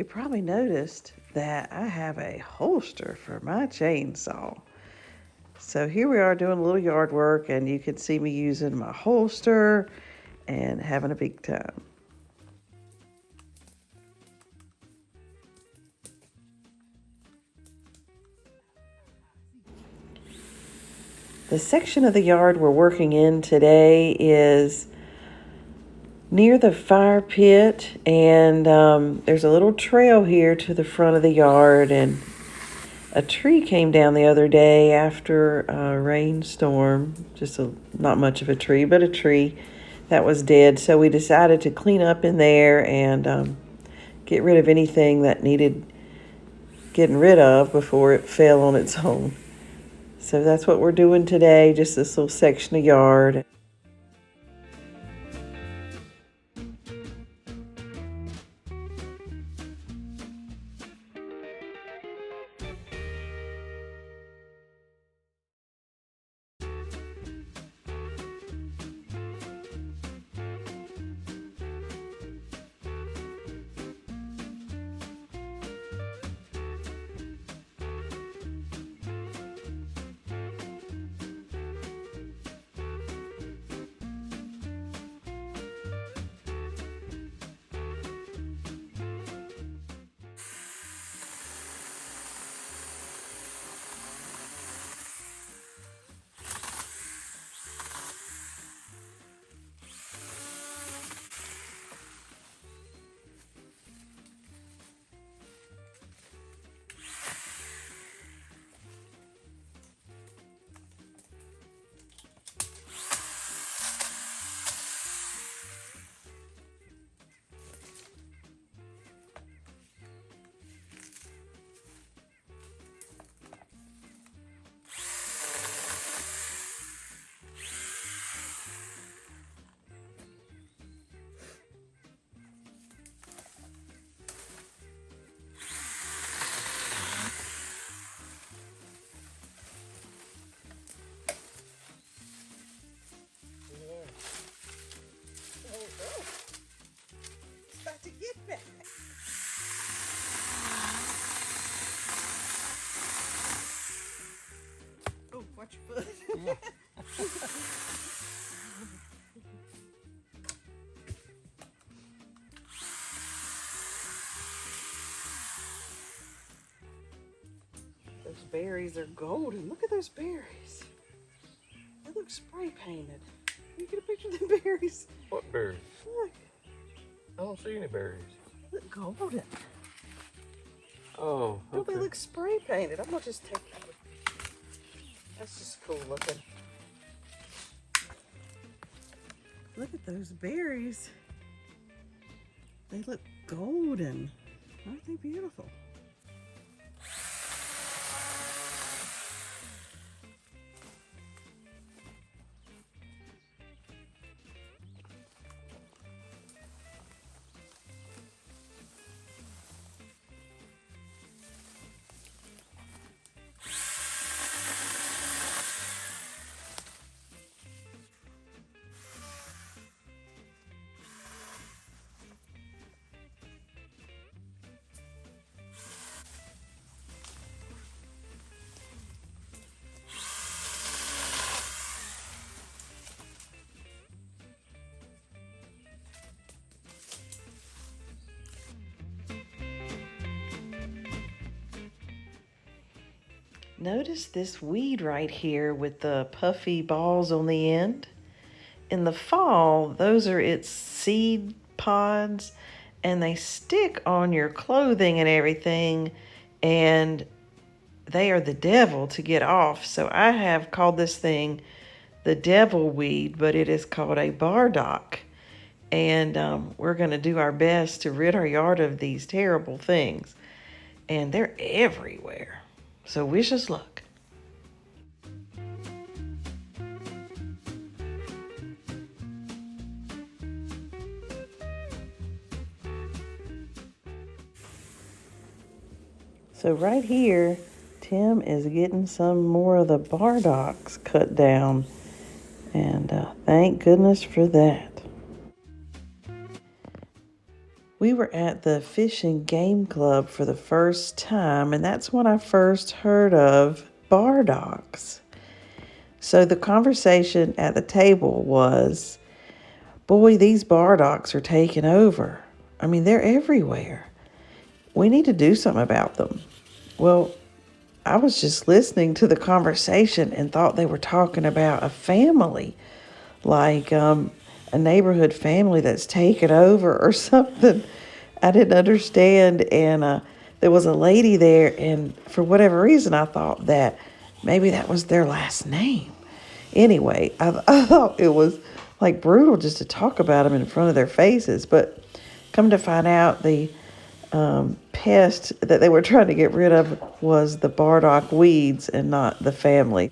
You probably noticed that I have a holster for my chainsaw. So here we are doing a little yard work, and you can see me using my holster and having a big time. The section of the yard we're working in today is near the fire pit, and there's a little trail here to the front of the yard, and a tree came down the other day after a rainstorm. Not much of a tree, but a tree that was dead. So we decided to clean up in there and get rid of anything that needed getting rid of before it fell on its own. So that's what we're doing today, just this little section of yard. To get back. Oh, watch your foot. Those berries are golden. Look at those berries. They look spray painted. You get a picture of the berries. What berries? Look. I don't see any berries. Look golden. Oh, Don't okay. they look spray painted? I'm gonna just take that. That's just cool looking. Look at those berries. They look golden. Aren't they beautiful? Notice this weed right here with the puffy balls on the end. In the fall, those are its seed pods, and they stick on your clothing and everything, and they are the devil to get off. So I have called this thing the devil weed, but it is called a bardock. And we're going to do our best to rid our yard of these terrible things. And they're everywhere. So wish us luck. So right here, Tim is getting some more of the bardocks cut down. And thank goodness for that. we were at the Fish and Game Club for the first time, and that's when I first heard of bar dogs. So the conversation at the table was, boy, these bar dogs are taking over. I mean, they're everywhere. We need to do something about them. Well, I was just listening to the conversation and thought they were talking about a family, like a neighborhood family that's taken over or something. I didn't understand. And there was a lady there, and for whatever reason, I thought that maybe that was their last name. Anyway, I thought it was like brutal just to talk about them in front of their faces. But come to find out, the pest that they were trying to get rid of was the Bardock weeds and not the family.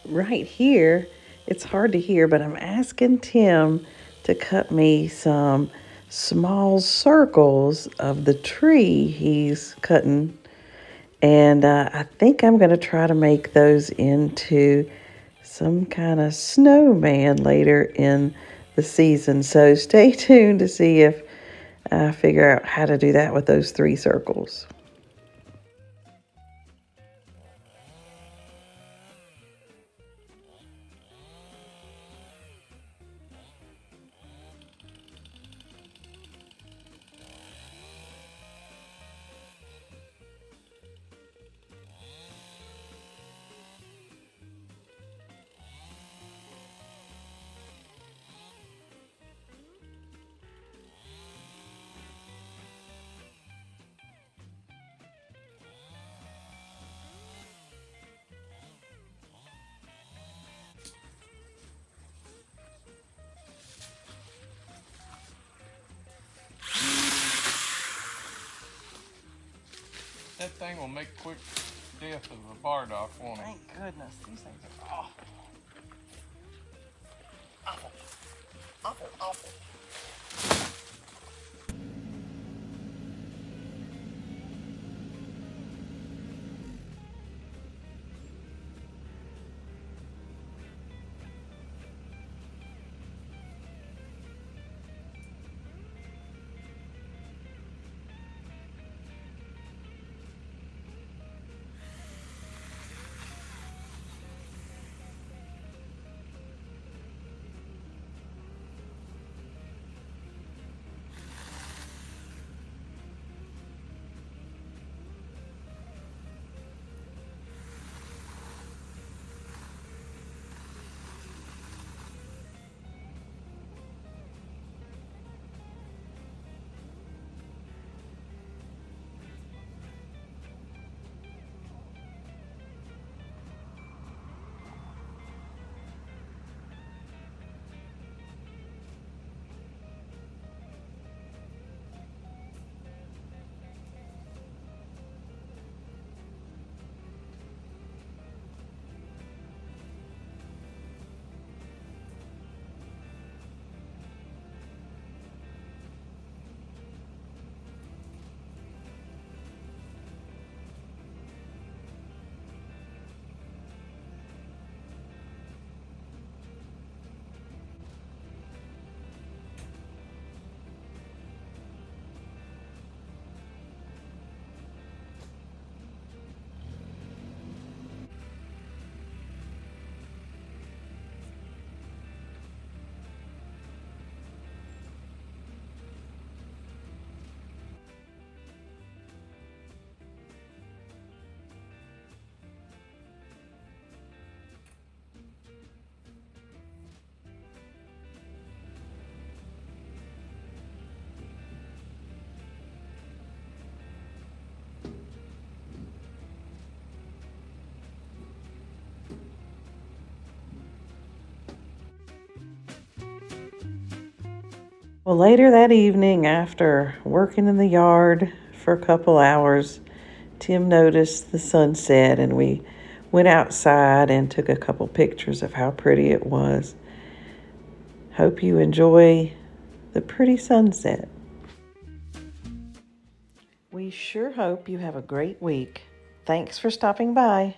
Right here, it's hard to hear, but I'm asking Tim to cut me some small circles of the tree he's cutting. And I think I'm going to try to make those into some kind of snowman later in the season. So stay tuned to see if I figure out how to do that with those 3 circles. That thing will make quick death of a bardock, won't it? Thank goodness. These things are awful. Awful. Awful. Awful. Well, later that evening, after working in the yard for a couple hours, Tim noticed the sunset, and we went outside and took a couple pictures of how pretty it was. Hope you enjoy the pretty sunset. We sure hope you have a great week. Thanks for stopping by.